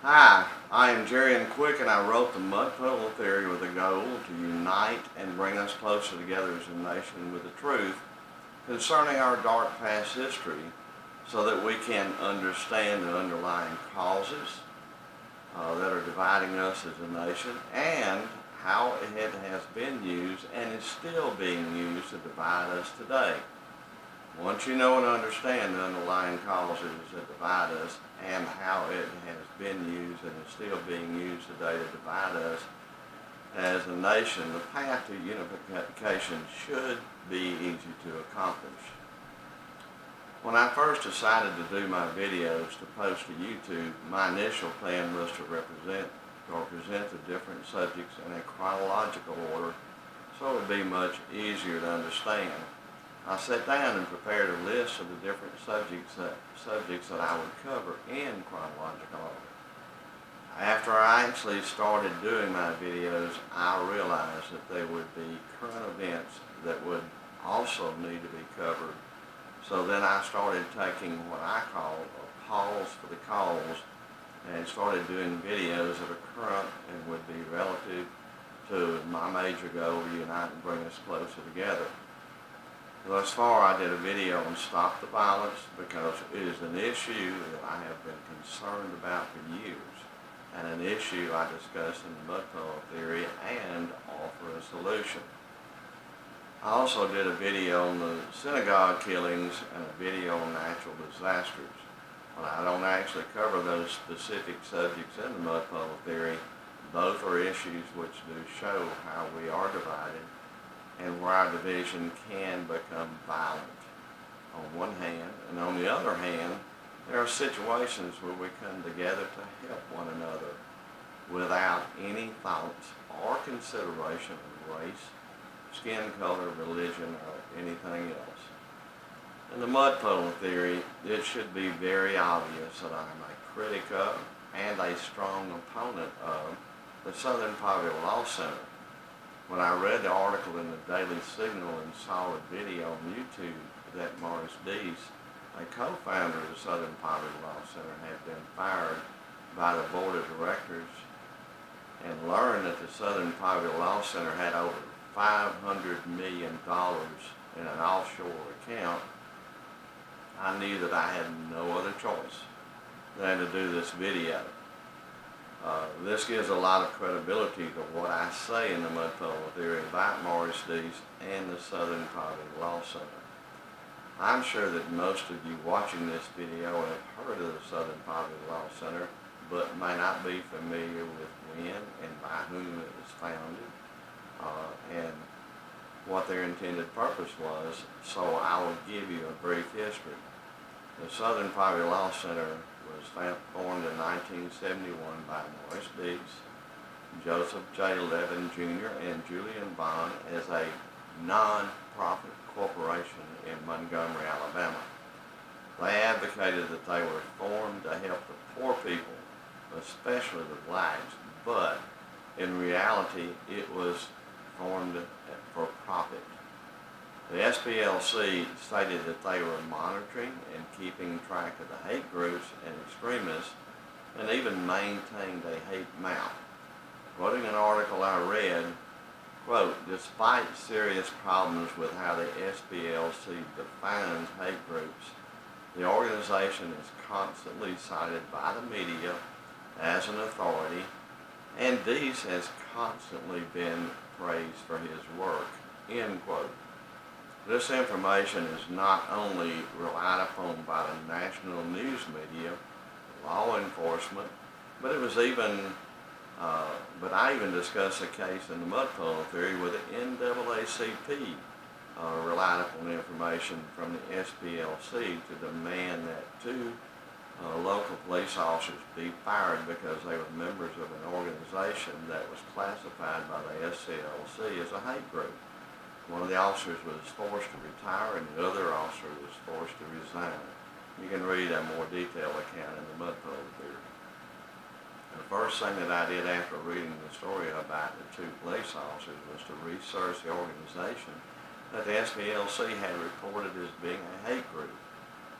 Hi, I am Jerry and Quick, and I wrote the Mud Puddle Theory with a goal to unite and bring us closer together as a nation with the truth concerning our dark past history so that we can understand the underlying causes that are dividing us as a nation and how it has been used and is still being used to divide us today. Once you know and understand the underlying causes that divide us and how it has been used and is still being used today to divide us as a nation, the path to unification should be easy to accomplish. When I first decided to do my videos to post to YouTube, my initial plan was to present the different subjects in a chronological order so it would be much easier to understand. I sat down and prepared a list of the different subjects that I would cover in chronological order. After I actually started doing my videos, I realized that there would be current events that would also need to be covered. So then I started taking what I call a pause for the cause and started doing videos that are current and would be relative to my major goal to unite and bring us closer together. Thus far, I did a video on Stop the Violence because it is an issue that I have been concerned about for years and an issue I discuss in the Mud Puddle Theory and offer a solution. I also did a video on the synagogue killings and a video on natural disasters. While I don't actually cover those specific subjects in the Mud Puddle Theory, both are issues which do show how we are divided and where our division can become violent on one hand, and on the other hand, there are situations where we come together to help one another without any thoughts or consideration of race, skin color, religion, or anything else. In the Mud Puddle Theory, it should be very obvious that I am a critic of and a strong opponent of the Southern Poverty Law Center. When I read the article in the Daily Signal and saw a video on YouTube that Morris Dees, a co-founder of the Southern Poverty Law Center, had been fired by the board of directors, and learned that the Southern Poverty Law Center had over $500 million in an offshore account, I knew that I had no other choice than to do this video. This gives a lot of credibility to what I say in the Mud Puddle Theory about Morris Dees and the Southern Poverty Law Center. I'm sure that most of you watching this video have heard of the Southern Poverty Law Center, but may not be familiar with when and by whom it was founded and what their intended purpose was, so I will give you a brief history. The Southern Poverty Law Center was formed in 1971 by Morris Dees, Joseph J. Levin Jr., and Julian Bond as a non-profit corporation in Montgomery, Alabama. They advocated that they were formed to help the poor people, especially the blacks, but in reality it was formed for profit. The SPLC stated that they were monitoring and keeping track of the hate groups and extremists and even maintained a hate map. Quoting an article I read, quote, "Despite serious problems with how the SPLC defines hate groups, the organization is constantly cited by the media as an authority, and Dees has constantly been praised for his work," end quote. This information is not only relied upon by the national news media, law enforcement, but I even discussed a case in the Mud Puddle Theory where the NAACP relied upon information from the SPLC to demand that two local police officers be fired because they were members of an organization that was classified by the SPLC as a hate group. One of the officers was forced to retire and the other officer was forced to resign. You can read a more detailed account in the Mud Puddle Theory. The first thing that I did after reading the story about the two police officers was to research the organization that the SPLC had reported as being a hate group.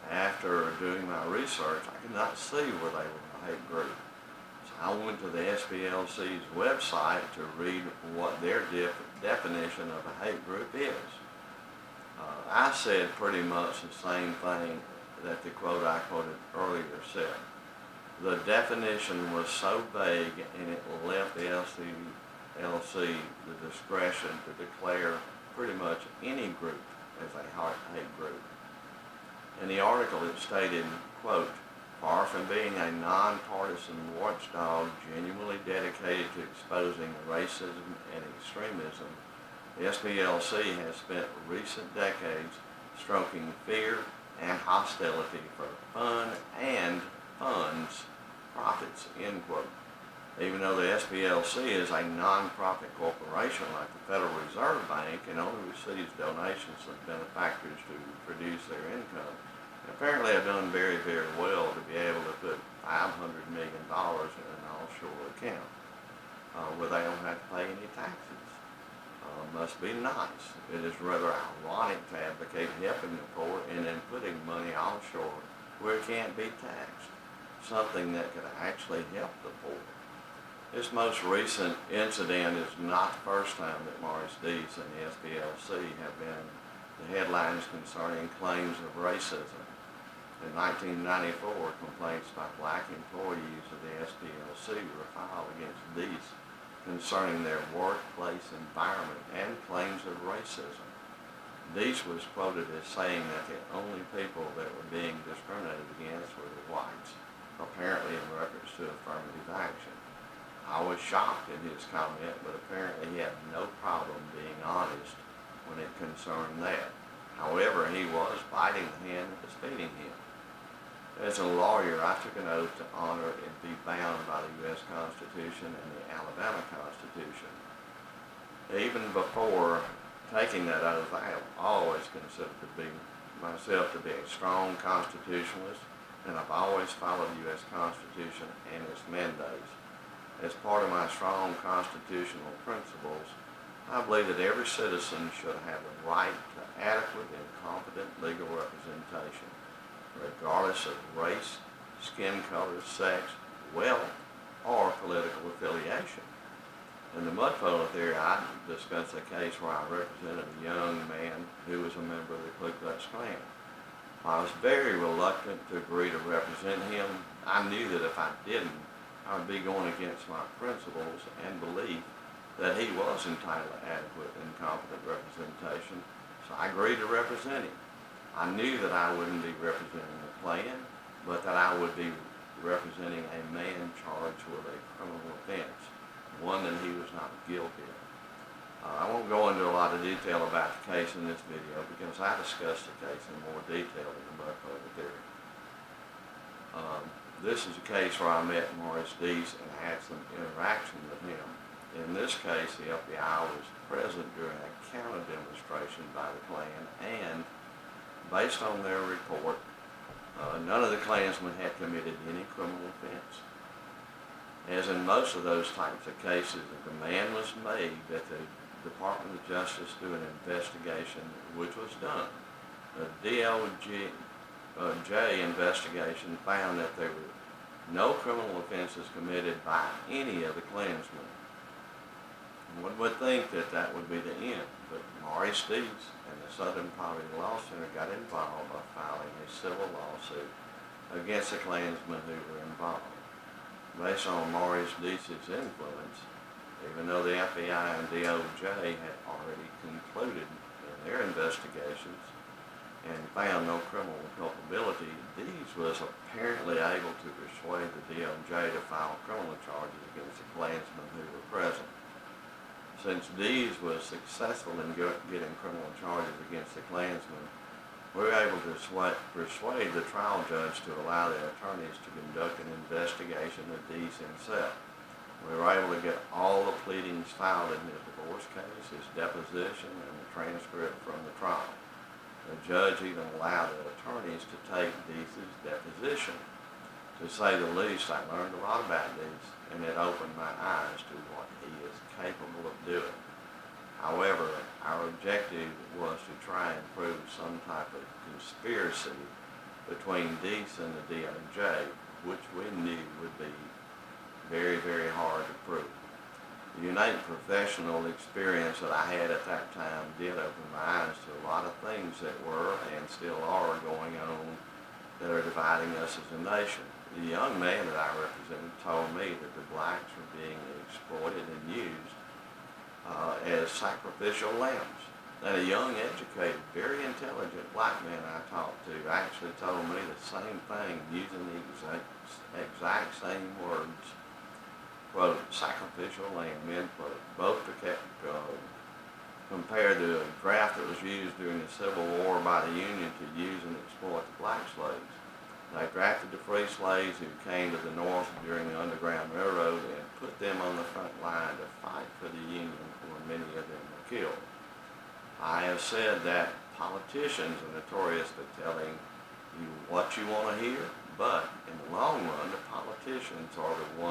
After doing my research, I could not see where they were a hate group. I went to the SPLC's website to read what their definition of a hate group is. I said pretty much the same thing that the quote I quoted earlier said. The definition was so vague and it left the SPLC the discretion to declare pretty much any group as a hate group. In the article it stated, quote, far from being a nonpartisan watchdog genuinely dedicated to exposing racism and extremism, the SPLC has spent recent decades stoking fear and hostility for fun and funds profits, end quote. Even though the SPLC is a non-profit corporation like the Federal Reserve Bank and only receives donations from benefactors to produce their income, apparently have done very, very well to be able to put $500 million in an offshore account where they don't have to pay any taxes. Must be nice. It is rather ironic to advocate helping the poor and then putting money offshore where it can't be taxed, something that could actually help the poor. This most recent incident is not the first time that Morris Dees and the SPLC have been the headlines concerning claims of racism. In 1994, complaints by black employees of the SPLC were filed against Dees concerning their workplace environment and claims of racism. Dees was quoted as saying that the only people that were being discriminated against were the whites, apparently in reference to affirmative action. I was shocked at his comment, but apparently he had no problem being honest when it concerned that. However, he was biting the hand that was feeding him. As a lawyer, I took an oath to honor and be bound by the U.S. Constitution and the Alabama Constitution. Even before taking that oath, I have always considered myself to be a strong constitutionalist, and I've always followed the U.S. Constitution and its mandates. As part of my strong constitutional principles, I believe that every citizen should have the right to adequate and competent legal representation, regardless of race, skin color, sex, wealth, or political affiliation. In the mud polo theory, I discussed a case where I represented a young man who was a member of the Ku Klux Klan. I was very reluctant to agree to represent him. I knew that if I didn't, I would be going against my principles and belief that he was entitled to adequate and competent representation, so I agreed to represent him. I knew that I wouldn't be representing the Klan, but that I would be representing a man charged with a criminal offense, one that he was not guilty of. I won't go into a lot of detail about the case in this video because I discussed the case in more detail in the mud polo theory. This is a case where I met Morris Dees and had some interaction with him. In this case, the FBI was present during a counter demonstration by the Klan, and based on their report, none of the Klansmen had committed any criminal offense. As in most of those types of cases, a demand was made that the Department of Justice do an investigation, which was done. The DOJ investigation found that there were no criminal offenses committed by any of the Klansmen. One would think that that would be the end, but Morris Dees and the Southern Poverty Law Center got involved by filing a civil lawsuit against the Klansmen who were involved. Based on Morris Dees' influence, even though the FBI and DOJ had already concluded in their investigations and found no criminal culpability, Dees was apparently able to persuade the DOJ to file criminal charges against the Klansmen who were present. Since Dees was successful in getting criminal charges against the Klansmen, we were able to persuade the trial judge to allow the attorneys to conduct an investigation of Dees himself. We were able to get all the pleadings filed in his divorce case, his deposition, and the transcript from the trial. The judge even allowed the attorneys to take Dees' deposition. To say the least, I learned a lot about Dees, and it opened my eyes to what he is capable of doing. However, our objective was to try and prove some type of conspiracy between Dees and the DOJ, which we knew would be very, very hard to prove. The unique professional experience that I had at that time did open my eyes to a lot of things that were and still are going on that are dividing us as a nation. The young man that I represented told me that the blacks were being exploited and used as sacrificial lambs. And a young, educated, very intelligent black man I talked to actually told me the same thing using the exact same words. Quote, sacrificial lamb, end quote. Both compare the draft that was used during the Civil War by the Union to use and exploit the black slaves. They drafted the free slaves who came to the North during the Underground Railroad and put them on the front line to fight for the Union, where many of them were killed. I have said that politicians are notorious for telling you what you want to hear, but in the long run, the politicians are the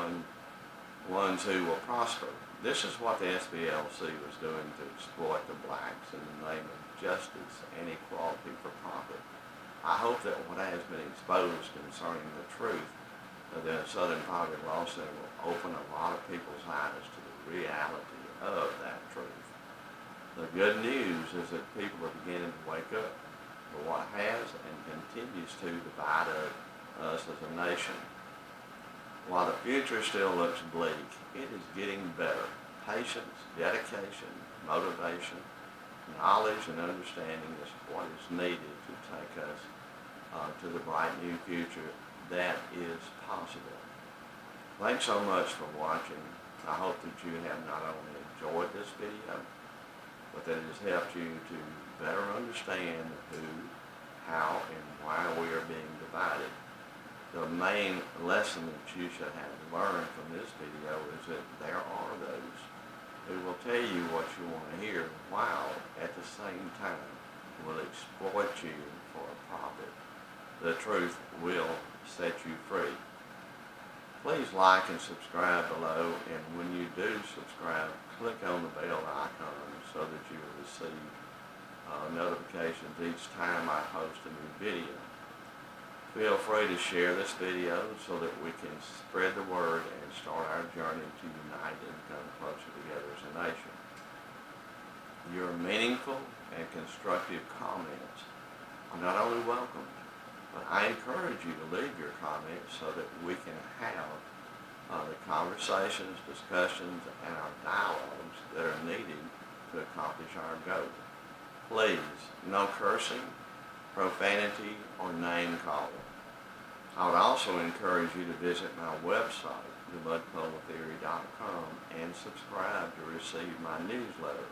ones who will prosper. This is what the SPLC was doing to exploit the blacks in the name of justice and equality for profit. I hope that what has been exposed concerning the truth of the Southern Poverty Law Center will open a lot of people's eyes to the reality of that truth. The good news is that people are beginning to wake up for what has and continues to divide us as a nation. While the future still looks bleak, it is getting better. Patience, dedication, motivation, knowledge, and understanding is what is needed to take us to the bright new future that is possible. Thanks so much for watching. I hope that you have not only enjoyed this video, but that it has helped you to better understand who, how, and why we are being divided. The main lesson that you should have learned from this video is that there are those who will tell you what you want to hear while at the same time will exploit you for a profit. The truth will set you free. Please like and subscribe below, and when you do subscribe, click on the bell icon so that you will receive notifications each time I post a new video. Feel free to share this video so that we can spread the word and start our journey to unite and come closer together as a nation. Your meaningful and constructive comments are not only welcomed, but I encourage you to leave your comments so that we can have the conversations, discussions, and our dialogues that are needed to accomplish our goal. Please, no cursing, profanity, or name calling. I would also encourage you to visit my website, themudpuddletheory.com, and subscribe to receive my newsletter.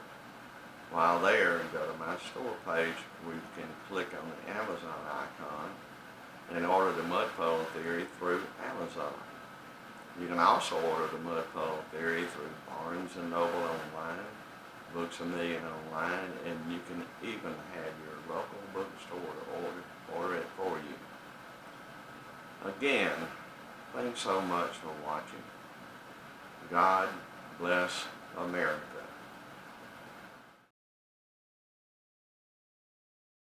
While there, go to my store page where you can click on the Amazon icon and order the Mud Puddle Theory through Amazon. You can also order the Mud Puddle Theory through Barnes & Noble online, Books A Million online, and you can even have your local bookstore to order it for you. Again, thanks so much for watching. God bless America.